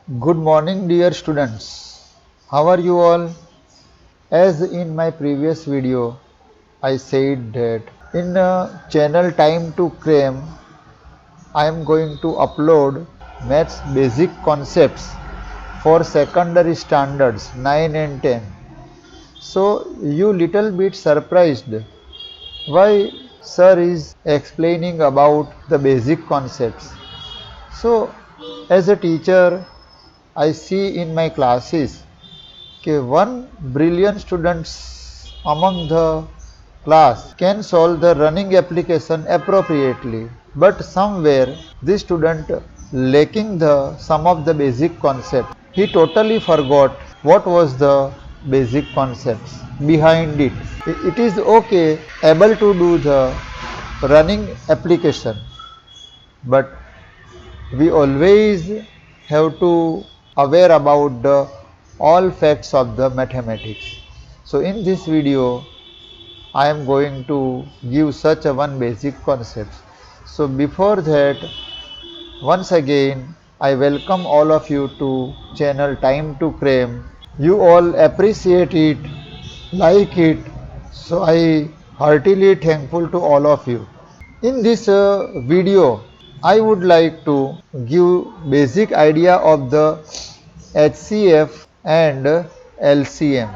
Good morning, dear students. How are you all? As in my previous video, I said that in channel Time to Cram, I am going to upload maths basic concepts for secondary standards 9 and 10. So you little bit surprised why sir is explaining about the basic concepts. So as a teacher, I see in my classes one brilliant students among the class can solve the running application appropriately, but somewhere this student lacking the some of the basic concept. He totally forgot what was the basic concepts behind it. It is okay able to do the running application, but we always have to aware about the all facts of the mathematics. So in this video I am going to give such a one basic concept. So before that, once again I welcome all of you to channel Time to Cram. You all appreciate it, like it, so I heartily thankful to all of you. In this video, I would like to give basic idea of the HCF and LCM.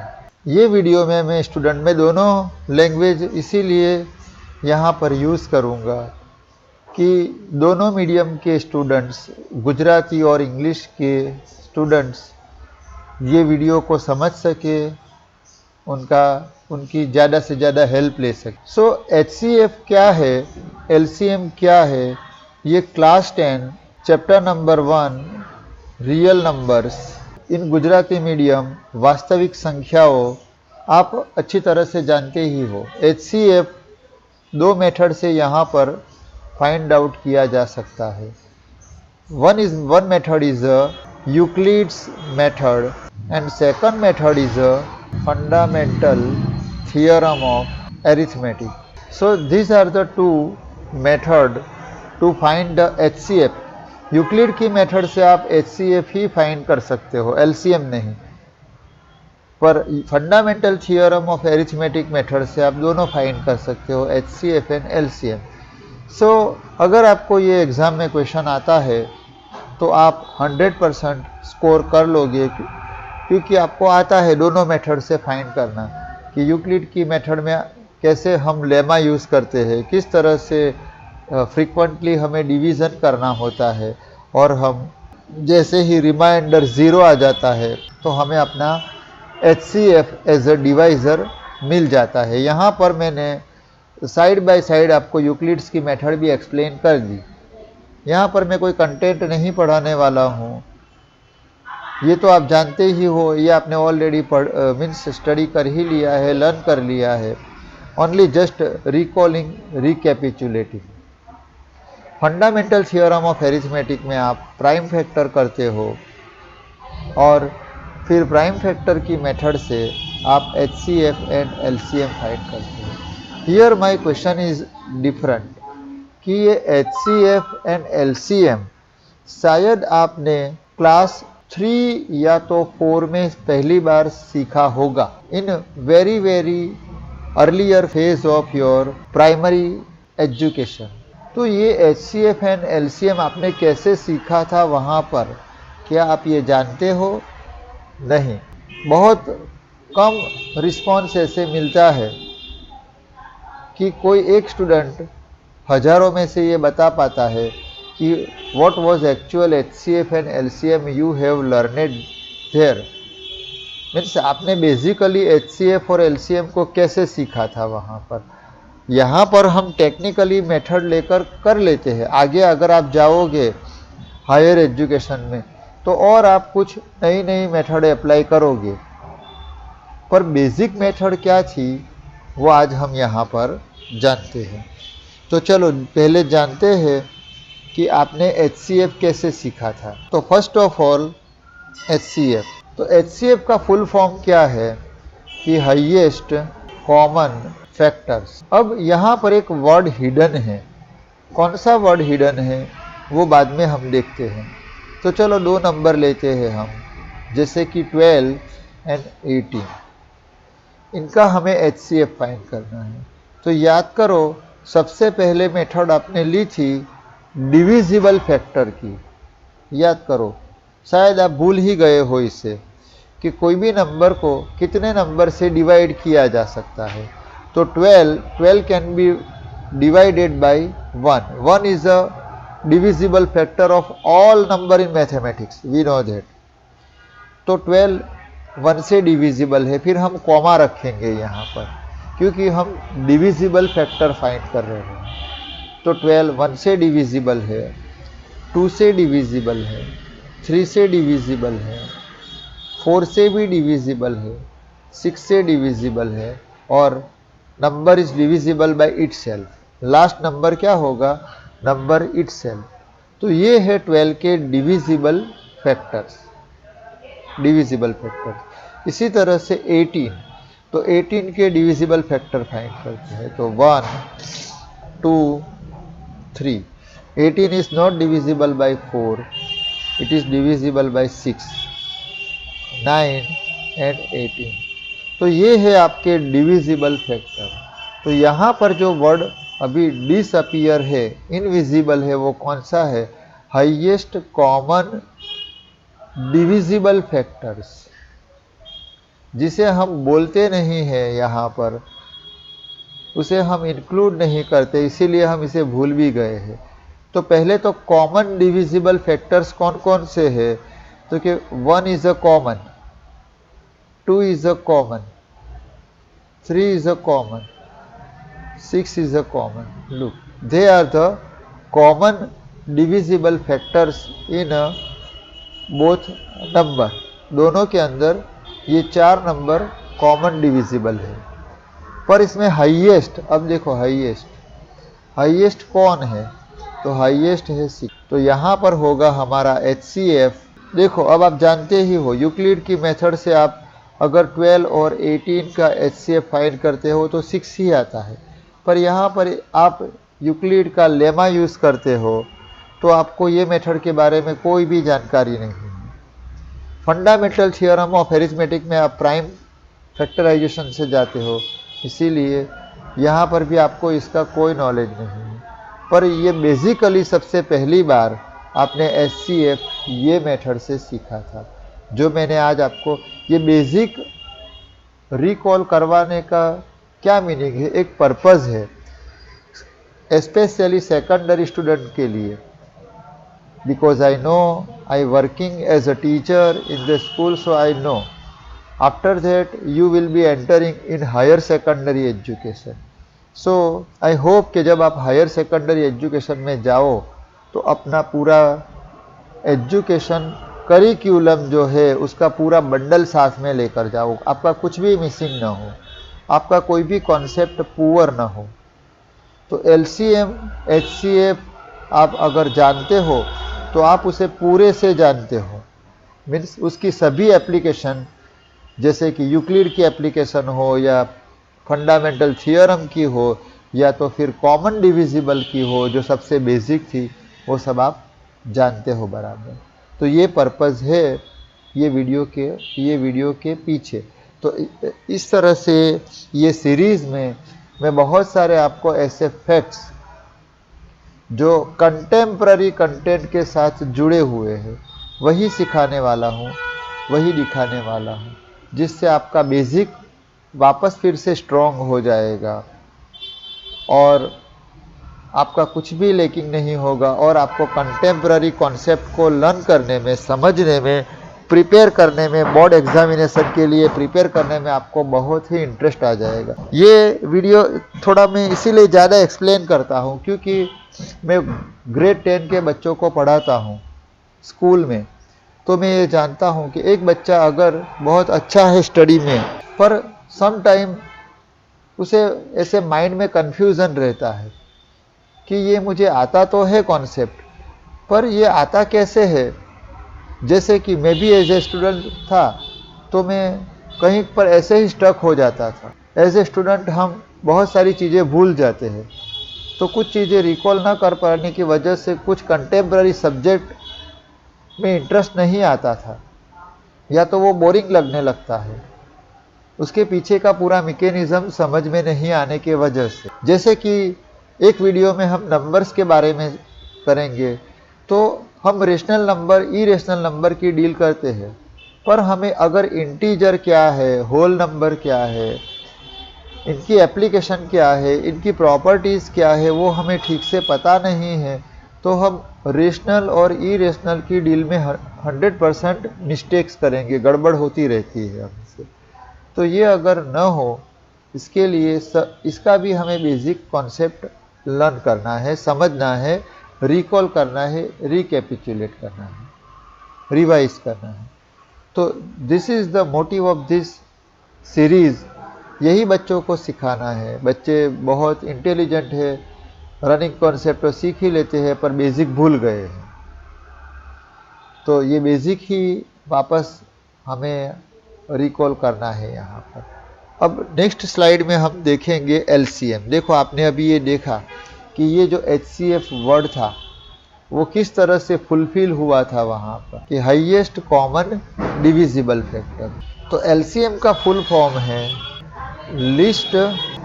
ये video में मैं student में दोनों language इसीलिए यहाँ पर use करूँगा कि दोनों मीडियम के स्टूडेंट्स गुजराती और इंग्लिश के स्टूडेंट्स ये वीडियो को समझ सके, उनकी ज़्यादा से ज़्यादा हेल्प ले सके। सो HCF क्या है, LCM क्या है, ये class 10 chapter number 1 real numbers in Gujarati medium वास्तविक संख्याओं आप अच्छी तरह से जानते ही हो। HCF दो मेथड से यहाँ पर फाइंड आउट किया जा सकता है। One method is Euclid's method and second method is a fundamental theorem of arithmetic. So these are the two method to find the HCF. Euclid की मेथड से आप HCF ही फाइंड कर सकते हो, LCM नहीं, पर fundamental theorem of arithmetic method से आप दोनों फाइंड कर सकते हो, HCF एंड LCM. सो अगर आपको ये एग्ज़ाम में क्वेश्चन आता है तो आप 100% स्कोर कर लोगे, क्योंकि आपको आता है दोनों मेथड से फाइंड करना कि यूक्लिड की मेथड में कैसे हम लेमा यूज़ करते हैं, किस तरह से फ्रीक्वेंटली हमें डिवीज़न करना होता है, और हम जैसे ही रिमाइंडर 0 आ जाता है तो हमें अपना HCF एज अ डिवाइज़र मिल जाता है। यहाँ पर मैंने साइड बाय साइड आपको यूक्लिड्स की मेथड भी एक्सप्लेन कर दी। यहाँ पर मैं कोई कंटेंट नहीं पढ़ाने वाला हूँ, ये तो आप जानते ही हो, ये आपने ऑलरेडी मीन्स स्टडी कर ही लिया है, लर्न कर लिया है। Only just recalling, recapitulating. Fundamental theorem of arithmetic में आप प्राइम फैक्टर करते हो और फिर प्राइम फैक्टर की मेथड से आप HCF एंड LCM फाइंड करते हो। Here my question is different कि ये HCF एंड LCM शायद आपने क्लास 3 या तो 4 में पहली बार सीखा होगा, in very earlier phase of your primary education. तो ये HCF एंड LCM आपने कैसे सीखा था वहाँ पर, क्या आप ये जानते हो? नहीं। बहुत कम रिस्पॉन्स ऐसे मिलता है कि कोई एक स्टूडेंट हजारों में से ये बता पाता है कि what was actual HCF and LCM you have learned there. Means आपने बेसिकली HCF और LCM को कैसे सीखा था वहाँ पर। यहाँ पर हम टेक्निकली मेथड लेकर कर लेते हैं, आगे अगर आप जाओगे हायर एजुकेशन में तो और आप कुछ नई मेथड अप्लाई करोगे, पर बेसिक मेथड क्या थी वो आज हम यहाँ पर जानते हैं। तो चलो पहले जानते हैं कि आपने HCF कैसे सीखा था। तो फर्स्ट ऑफ ऑल HCF, तो HCF का फुल फॉर्म क्या है कि हाईएस्ट कॉमन फैक्टर्स। अब यहाँ पर एक वर्ड हिडन है, कौन सा वर्ड हिडन है वो बाद में हम देखते हैं। तो चलो दो नंबर लेते हैं हम, जैसे कि 12 एंड 18। इनका हमें HCF फाइंड करना है। तो याद करो, सबसे पहले मेथड आपने ली थी डिविजिबल फैक्टर की। याद करो, शायद आप भूल ही गए हो इसे, कि कोई भी नंबर को कितने नंबर से डिवाइड किया जा सकता है। तो 12 can be divided by 1। 1 is a divisible factor of all number in mathematics, we know that. तो 12 1 से डिविजिबल है। फिर हम कॉमा रखेंगे यहाँ पर, क्योंकि हम डिविजिबल फैक्टर फाइंड कर रहे हैं। तो 12 1 से डिविजिबल है, 2 से डिविजिबल है, 3 से डिविजिबल है, 4 से भी डिविजिबल है, 6 से डिविजिबल है, और number is divisible by itself. Last number क्या होगा? Number itself. तो ये है 12 के डिविजिबल फैक्टर्स, डिविजिबल फैक्टर्स। इसी तरह से 18, तो 18 के डिविजिबल फैक्टर फाइंड करते हैं। तो 1 2 3। 18 is not divisible by 4, it is divisible by 6, 9 and 18। तो ये है आपके डिविजिबल फैक्टर। तो यहाँ पर जो वर्ड अभी डिसअपियर है, इनविजिबल है, वो कौन सा है? हाईएस्ट कॉमन डिविजिबल फैक्टर्स, जिसे हम बोलते नहीं हैं यहाँ पर, उसे हम इंक्लूड नहीं करते, इसीलिए हम इसे भूल भी गए हैं। तो पहले तो कॉमन डिविजिबल फैक्टर्स कौन कौन से हैं? तो कि 1 is a common, 2 is a common, 3 is a common, 6 is a common. Look, they are the common divisible factors in both number। दोनों के अंदर ये 4 नंबर कॉमन डिविजिबल है। पर इसमें हाईएस्ट, अब देखो हाईएस्ट कौन है? तो हाईएस्ट है 6। तो यहाँ पर होगा हमारा HCF। देखो, अब आप जानते ही हो, यूक्लिड की मेथड से आप अगर 12 और 18 का HCF फाइंड करते हो तो 6 ही आता है। पर यहाँ पर आप यूक्लिड का लेमा यूज़ करते हो तो आपको ये मेथड के बारे में कोई भी जानकारी नहीं है। फंडामेंटल थियोरम ऑफ अरिथमेटिक में आप प्राइम फैक्टराइजेशन से जाते हो, इसीलिए यहाँ पर भी आपको इसका कोई नॉलेज नहीं है। पर ये बेसिकली सबसे पहली बार आपने HCF ये मेथड से सीखा था। जो मैंने आज आपको ये बेसिक रिकॉल करवाने का क्या मीनिंग है, एक पर्पज़ है, स्पेशली सेकेंडरी स्टूडेंट के लिए। Because I know, I working as a teacher in the school, so I know after that you will be entering in higher secondary education. So I hope कि जब आप higher secondary education में जाओ तो अपना पूरा एजुकेशन करिक्यूलम जो है उसका पूरा बंडल साथ में लेकर जाओ, आपका कुछ भी मिसिंग ना हो, आपका कोई भी कॉन्सेप्ट पुअर ना हो। तो LCM HCF आप अगर जानते हो तो आप उसे पूरे से जानते हो, मीन्स उसकी सभी एप्लीकेशन, जैसे कि यूक्लिड की एप्लीकेशन हो या फंडामेंटल थियोरम की हो या तो फिर कॉमन डिविजिबल की हो जो सबसे बेसिक थी, वो सब आप जानते हो बराबर। तो ये पर्पज़ है ये वीडियो के पीछे। तो इस तरह से ये सीरीज़ में मैं बहुत सारे आपको ऐसे फैक्ट्स जो कंटेम्प्ररी कंटेंट के साथ जुड़े हुए हैं वही सिखाने वाला हूँ, वही दिखाने वाला हूँ, जिससे आपका बेसिक वापस फिर से स्ट्रॉन्ग हो जाएगा और आपका कुछ भी लैकिंग नहीं होगा और आपको कंटेम्प्ररी कॉन्सेप्ट को लर्न करने में, समझने में, प्रिपेयर करने में, बोर्ड एग्जामिनेशन के लिए प्रिपेयर करने में आपको बहुत ही इंटरेस्ट आ जाएगा। ये वीडियो थोड़ा मैं इसीलिए ज़्यादा एक्सप्लेन करता हूँ क्योंकि मैं ग्रेड 10 के बच्चों को पढ़ाता हूँ स्कूल में। तो मैं ये जानता हूँ कि एक बच्चा अगर बहुत अच्छा है स्टडी में, पर सम टाइम उसे ऐसे माइंड में कन्फ्यूज़न रहता है कि ये मुझे आता तो है कॉन्सेप्ट, पर ये आता कैसे है। जैसे कि मैं भी एज ए स्टूडेंट था तो मैं कहीं पर ऐसे ही स्टक हो जाता था। एज ए स्टूडेंट हम बहुत सारी चीज़ें भूल जाते हैं, तो कुछ चीज़ें रिकॉल ना कर पाने की वजह से कुछ कंटेम्प्ररी सब्जेक्ट में इंटरेस्ट नहीं आता था या तो वो बोरिंग लगने लगता है, उसके पीछे का पूरा मैकेनिज्म समझ में नहीं आने के वजह से। जैसे कि एक वीडियो में हम नंबर्स के बारे में करेंगे, तो हम रेशनल नंबर, इरेशनल नंबर की डील करते हैं, पर हमें अगर इंटीजर क्या है, होल नंबर क्या है, इनकी एप्लीकेशन क्या है, इनकी प्रॉपर्टीज़ क्या है, वो हमें ठीक से पता नहीं है, तो हम रेशनल और इरेशनल की डील में 100% मिस्टेक्स करेंगे, गड़बड़ होती रहती है हमसे। तो ये अगर न हो, इसके लिए इसका भी हमें बेसिक कॉन्सेप्ट लर्न करना है, समझना है, रिकॉल करना है, रिकैपिचुलेट करना है, रिवाइज करना है। तो this is the motive of this series. यही बच्चों को सिखाना है। बच्चे बहुत इंटेलिजेंट है, रनिंग कॉन्सेप्ट तो सीख ही लेते हैं पर बेसिक भूल गए हैं। तो ये बेसिक ही वापस हमें रिकॉल करना है यहाँ पर। अब नेक्स्ट स्लाइड में हम देखेंगे एलसीएम। देखो, आपने अभी ये देखा कि ये जो एचसीएफ वर्ड था वो किस तरह से फुलफिल हुआ था वहाँ पर, कि हाईएस्ट कॉमन डिविजिबल फैक्टर। तो एलसीएम का फुल फॉर्म है लिस्ट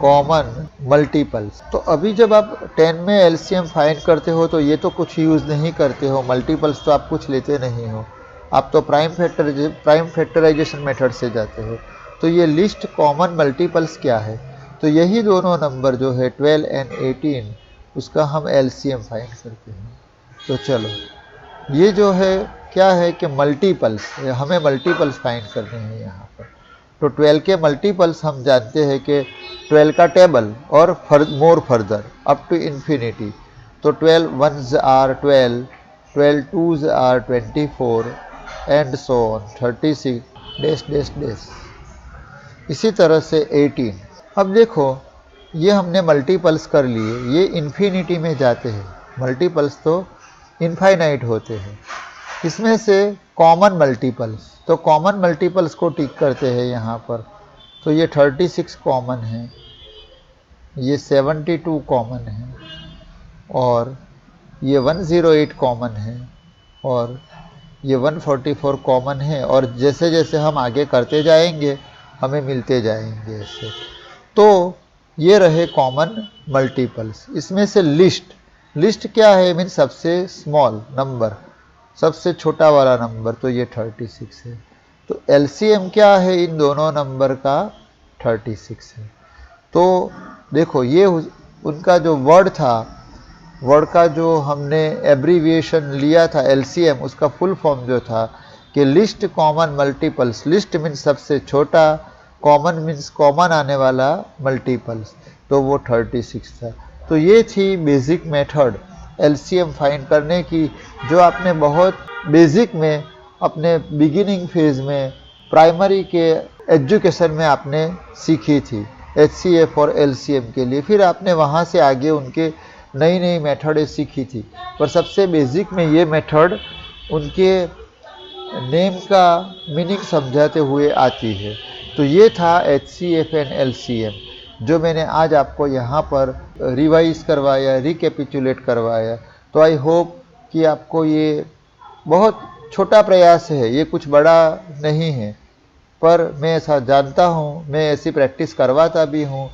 कॉमन मल्टीपल्स। तो अभी जब आप 10 में एलसीएम फाइंड करते हो तो ये तो कुछ यूज़ नहीं करते हो, मल्टीपल्स तो आप कुछ लेते नहीं हो, आप तो प्राइम फैक्टराइजेशन मेथड से जाते हो। तो ये लिस्ट कॉमन मल्टीपल्स क्या है, तो यही दोनों नंबर जो है 12 और 18, उसका हम एलसीएम फाइंड करते हैं। तो चलो, ये जो है क्या है कि मल्टीपल्स, हमें मल्टीपल्स फाइंड करने हैं यहाँ पर। तो 12 के मल्टीपल्स हम जानते हैं कि 12 का टेबल और more further up to infinity. तो 12 1s are 12, 12 2s are 24 and so on 36 dash dash dash. इसी तरह से 18। अब देखो, ये हमने मल्टीपल्स कर लिए, ये इन्फिनिटी में जाते हैं, मल्टीपल्स तो इनफाइनाइट होते हैं। इसमें से कॉमन मल्टीपल्स, तो कॉमन मल्टीपल्स को टिक करते हैं यहाँ पर। तो ये 36 कॉमन है, ये 72 कॉमन है, और ये 108 कॉमन है, और ये 144 कॉमन है, और जैसे जैसे हम आगे करते जाएंगे हमें मिलते जाएंगे ऐसे। तो ये रहे कॉमन मल्टीपल्स। इसमें से लिस्ट क्या है, मीन सबसे स्मॉल नंबर, सबसे छोटा वाला नंबर, तो ये 36 है। तो एलसीएम क्या है इन दोनों नंबर का, 36 है। तो देखो, ये उनका जो वर्ड था, वर्ड का जो हमने एब्रीविएशन लिया था एलसीएम, उसका फुल फॉर्म जो था कि list common multiples. List means सबसे छोटा, कॉमन मीन्स कॉमन आने वाला मल्टीपल्स, तो वो 36 था। तो ये थी बेसिक मेथड एलसीएम फाइंड करने की, जो आपने बहुत बेसिक में अपने बिगिनिंग फेज में प्राइमरी के एजुकेशन में आपने सीखी थी एचसीएफ और एलसीएम के लिए। फिर आपने वहाँ से आगे उनके नई नई मेथडें सीखी थी, पर सबसे बेसिक में ये मेथड उनके नेम का मीनिंग समझाते हुए आती है। तो ये था एचसीएफ एंड एलसीएम, जो मैंने आज आपको यहाँ पर रिवाइज करवाया, रिकैपिचुलेट करवाया। तो आई होप कि आपको ये बहुत छोटा प्रयास है, ये कुछ बड़ा नहीं है, पर मैं ऐसा जानता हूँ, मैं ऐसी प्रैक्टिस करवाता भी हूँ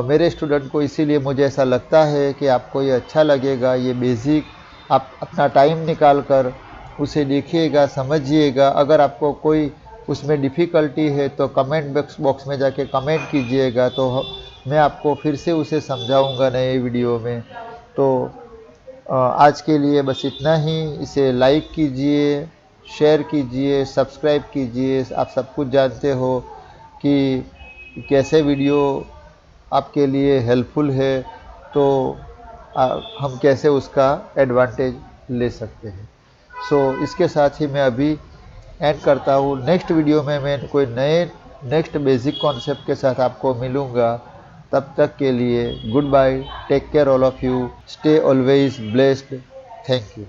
मेरे स्टूडेंट को, इसीलिए मुझे ऐसा लगता है कि आपको ये अच्छा लगेगा। ये बेसिक आप अपना टाइम निकाल कर उसे देखिएगा, समझिएगा। अगर आपको कोई उसमें डिफ़िकल्टी है तो कमेंट बॉक्स में जाके कमेंट कीजिएगा, तो मैं आपको फिर से उसे समझाऊंगा नए वीडियो में। तो आज के लिए बस इतना ही। इसे लाइक कीजिए, शेयर कीजिए, सब्सक्राइब कीजिए। आप सब कुछ जानते हो कि कैसे वीडियो आपके लिए हेल्पफुल है, तो हम कैसे उसका एडवांटेज ले सकते हैं। सो इसके साथ ही मैं अभी एंड करता हूँ। नेक्स्ट वीडियो में मैं कोई नेक्स्ट बेसिक कॉन्सेप्ट के साथ आपको मिलूँगा। तब तक के लिए good bye, take care all of you, stay always blessed, thank you.